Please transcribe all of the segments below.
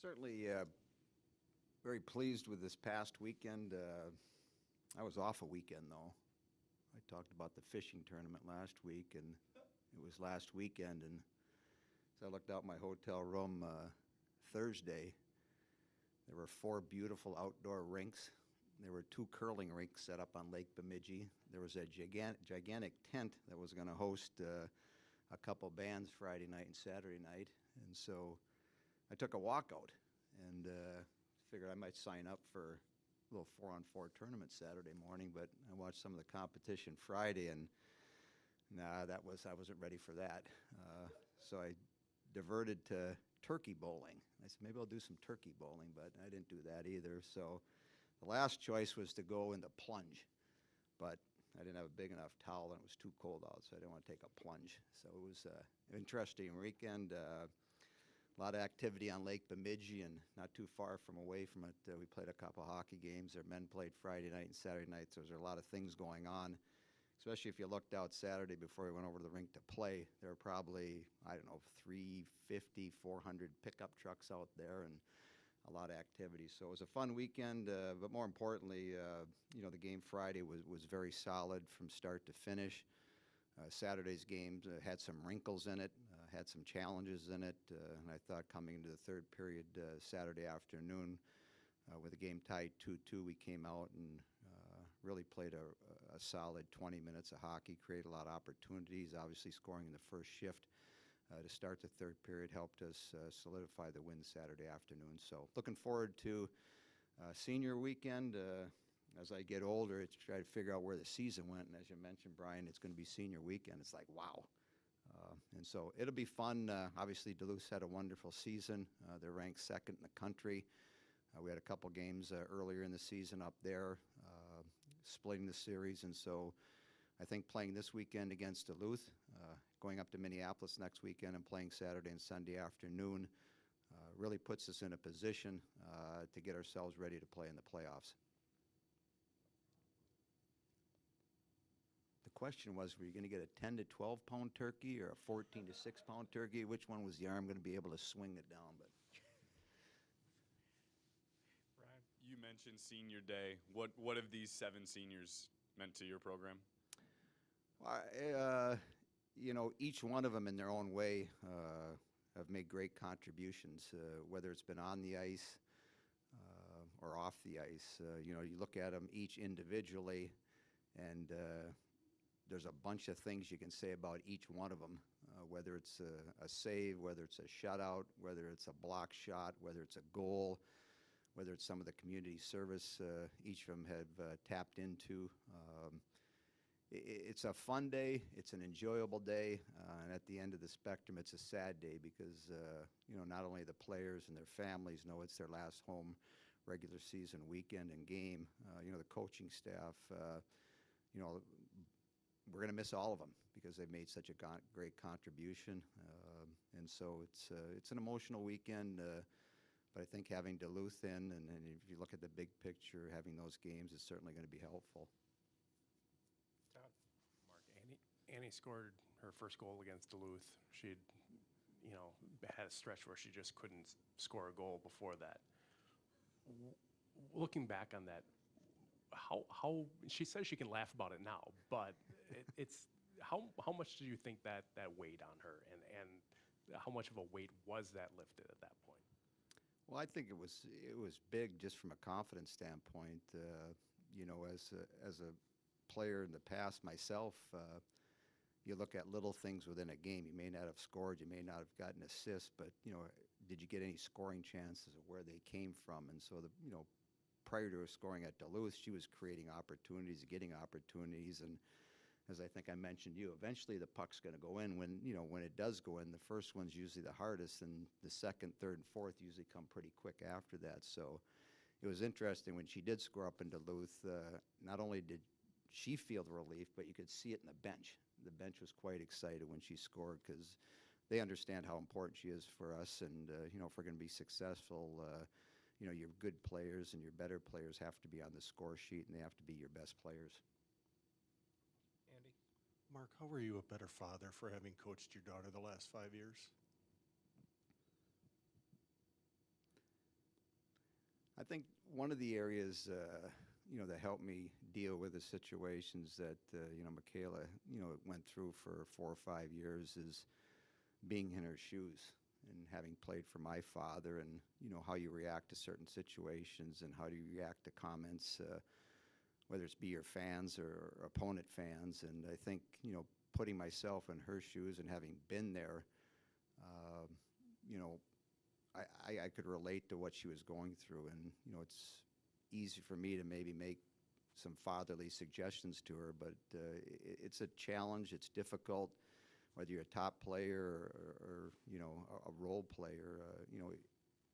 Certainly very pleased with this past weekend. I was off a weekend, though. I talked about the fishing tournament last week, and it was last weekend. And as I looked out my hotel room Thursday, there were 4 beautiful outdoor rinks. There were 2 curling rinks set up on Lake Bemidji. There was a gigantic tent that was going to host a couple bands Friday night and Saturday night. And so I took a walkout and figured I might sign up for a little 4-on-4 tournament Saturday morning, but I watched some of the competition Friday, and I wasn't ready for that. So I diverted to turkey bowling. I said, maybe I'll do some turkey bowling, but I didn't do that either. So the last choice was to go in the plunge, but I didn't have a big enough towel, and it was too cold out, so I didn't want to take a plunge. So it was an interesting weekend. A lot of activity on Lake Bemidji, and not too far away from it, we played a couple hockey games. Our men played Friday night and Saturday night, so there were a lot of things going on, especially if you looked out Saturday before we went over to the rink to play. There were probably, 350, 400 pickup trucks out there, and a lot of activity. So it was a fun weekend, but more importantly, the game Friday was very solid from start to finish. Saturday's games had some wrinkles in it, had some challenges in it, and I thought coming into the third period Saturday afternoon with the game tied 2-2, we came out and really played a solid 20 minutes of hockey, created a lot of opportunities, obviously scoring in the first shift to start the third period helped us solidify the win Saturday afternoon. So looking forward to senior weekend. As I get older, it's try to figure out where the season went. And as you mentioned, Brian, it's going to be senior weekend. It's like, wow. And so it'll be fun. Obviously, Duluth had a wonderful season. They're ranked second in the country. We had a couple games earlier in the season up there, splitting the series. And so I think playing this weekend against Duluth, going up to Minneapolis next weekend and playing Saturday and Sunday afternoon really puts us in a position to get ourselves ready to play in the playoffs. The question was, were you going to get a 10 to 12 pound turkey or a 14 to 6 pound turkey? Which one was the arm going to be able to swing it down? But Brian, you mentioned senior day. What have these 7 seniors meant to your program? Each one of them in their own way have made great contributions, whether it's been on the ice or off the ice. You look at them each individually, and there's a bunch of things you can say about each one of them, whether it's a save, whether it's a shutout, whether it's a block shot, whether it's a goal, whether it's some of the community service each of them have tapped into. It's a fun day. It's an enjoyable day. And at the end of the spectrum, it's a sad day because, not only the players and their families know it's their last home regular season weekend and game, the coaching staff, we're going to miss all of them because they've made such a great contribution. And so it's an emotional weekend. But I think having Duluth in, and if you look at the big picture, having those games is certainly going to be helpful. Annie scored her first goal against Duluth. She'd, had a stretch where she just couldn't score a goal before that. Looking back on that, how she says she can laugh about it now, but it's how much do you think that weighed on her, and how much of a weight was that lifted at that point? Well, I think it was big just from a confidence standpoint. As a player in the past myself, you look at little things within a game. You may not have scored, you may not have gotten assists, but did you get any scoring chances of where they came from? And so prior to her scoring at Duluth, she was creating opportunities, getting opportunities, and as I think I mentioned to you, eventually the puck's going to go in. When it does go in, the first one's usually the hardest, and the second, third, and fourth usually come pretty quick after that. So it was interesting when she did score up in Duluth. Not only did she feel the relief, but you could see it in the bench. The bench was quite excited when she scored because they understand how important she is for us. And, if we're going to be successful, your good players and your better players have to be on the score sheet, and they have to be your best players. Andy? Mark, how were you a better father for having coached your daughter the last 5 years? I think one of the areas, that helped me deal with the situations that, Michaela, went through for 4 or 5 years is being in her shoes and having played for my father and, how you react to certain situations and how do you react to comments, whether it's be your fans or opponent fans. And I think, putting myself in her shoes and having been there, uh, you know, I could relate to what she was going through. And, it's easy for me to maybe make some fatherly suggestions to her, but it's a challenge. It's difficult, whether you're a top player or a role player.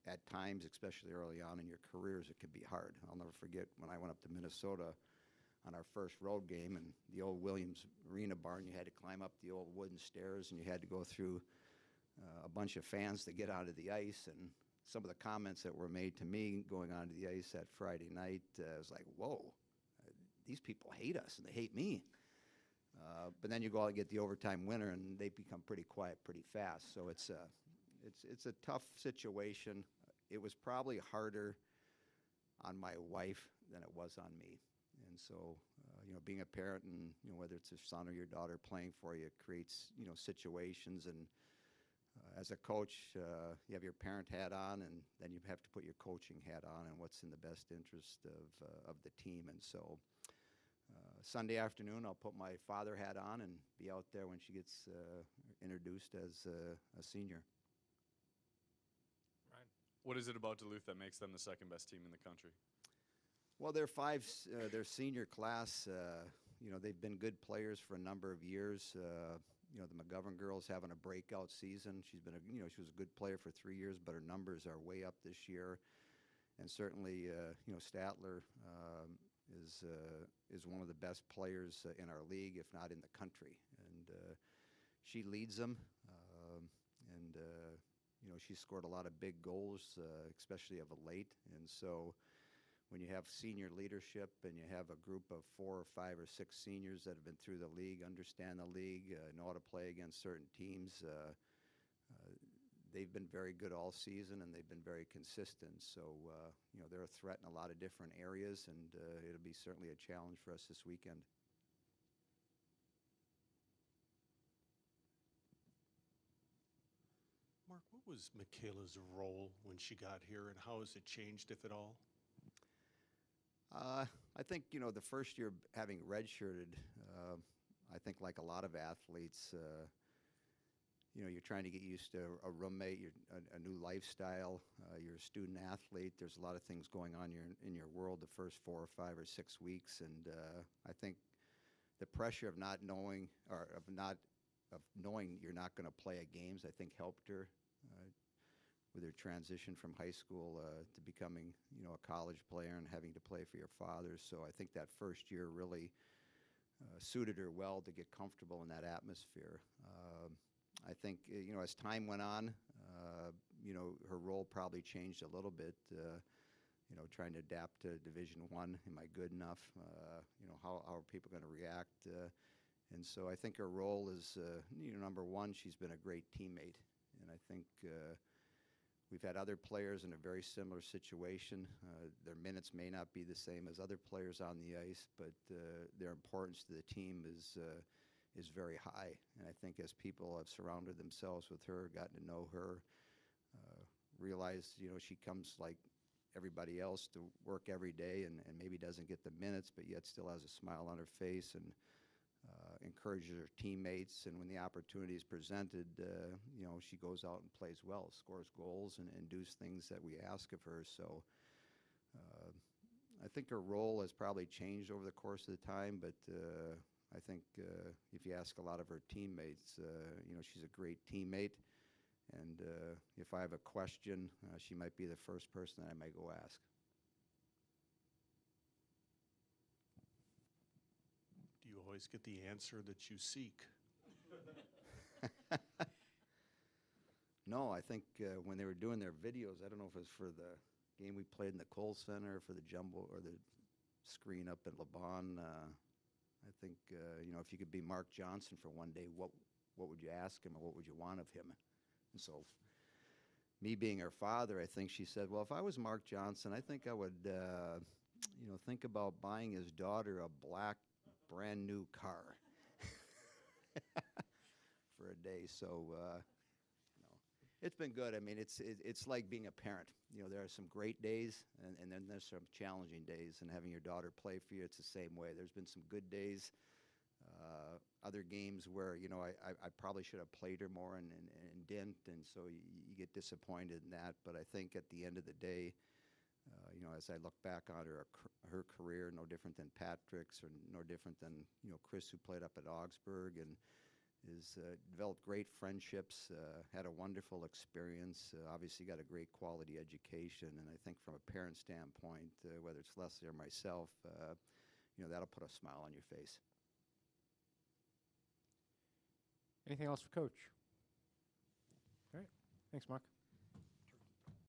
At times, especially early on in your careers, it can be hard. I'll never forget when I went up to Minnesota on our first road game, and the old Williams Arena barn, you had to climb up the old wooden stairs, and you had to go through a bunch of fans to get onto the ice. And some of the comments that were made to me going onto the ice that Friday night, I was like, whoa, these people hate us, and they hate me. But then you go out and get the overtime winner, and they become pretty quiet pretty fast. So it's a tough situation. It was probably harder on my wife than it was on me. And so, being a parent and, whether it's a son or your daughter playing for you, it creates, situations. And as a coach, you have your parent hat on, and then you have to put your coaching hat on and what's in the best interest of the team. And so Sunday afternoon, I'll put my father hat on and be out there when she gets introduced as a senior. Ryan? What is it about Duluth that makes them the second best team in the country? Well, their senior class, they've been good players for a number of years. The McGovern girl's having a breakout season. She was a good player for 3 years, but her numbers are way up this year. And certainly, Statler is one of the best players in our league, if not in the country. And she leads them. She scored a lot of big goals, especially of late. And so when you have senior leadership and you have a group of 4 or 5 or 6 seniors that have been through the league, understand the league, know how to play against certain teams, they've been very good all season, and they've been very consistent. So, they're a threat in a lot of different areas, and it'll be certainly a challenge for us this weekend. Mark, what was Michaela's role when she got here, and how has it changed, if at all? I think, the first year having redshirted, I think like a lot of athletes, you're trying to get used to a roommate, a new lifestyle. You're a student athlete. There's a lot of things going on in your world the first 4 or 5 or 6 weeks, and I think the pressure of not knowing of knowing you're not going to play at games, I think helped her with her transition from high school to becoming, a college player and having to play for your father. So I think that first year really suited her well to get comfortable in that atmosphere. I think, as time went on, her role probably changed a little bit, trying to adapt to Division I. Am I good enough? How are people going to react? And so I think her role is, number one, she's been a great teammate. And I think we've had other players in a very similar situation. Their minutes may not be the same as other players on the ice, but their importance to the team is very high. And I think as people have surrounded themselves with her, gotten to know her, realized, she comes like everybody else to work every day and maybe doesn't get the minutes, but yet still has a smile on her face and encourages her teammates. And when the opportunity is presented, she goes out and plays well, scores goals, and does things that we ask of her. So I think her role has probably changed over the course of the time, but I think if you ask a lot of her teammates, she's a great teammate. And if I have a question, she might be the first person that I might go ask. Do you always get the answer that you seek? No, I think when they were doing their videos, I don't know if it was for the game we played in the Kohl Center, for the jumbo or the screen up at LeBon. I think if you could be Mark Johnson for one day, what would you ask him, or what would you want of him? And so me being her father, I think she said, well, if I was Mark Johnson, I think I would, think about buying his daughter a black brand new car for a day. So, it's been good. I mean, it's like being a parent. There are some great days, and then there's some challenging days. And having your daughter play for you, it's the same way. There's been some good days. Other games where I probably should have played her more and didn't, and so you get disappointed in that. But I think at the end of the day, as I look back on her career, no different than Patrick's or no different than Chris, who played up at Augsburg and is developed great friendships, had a wonderful experience, obviously got a great quality education, and I think from a parent standpoint, whether it's Leslie or myself, that'll put a smile on your face. Anything else for Coach? All right. Thanks, Mark.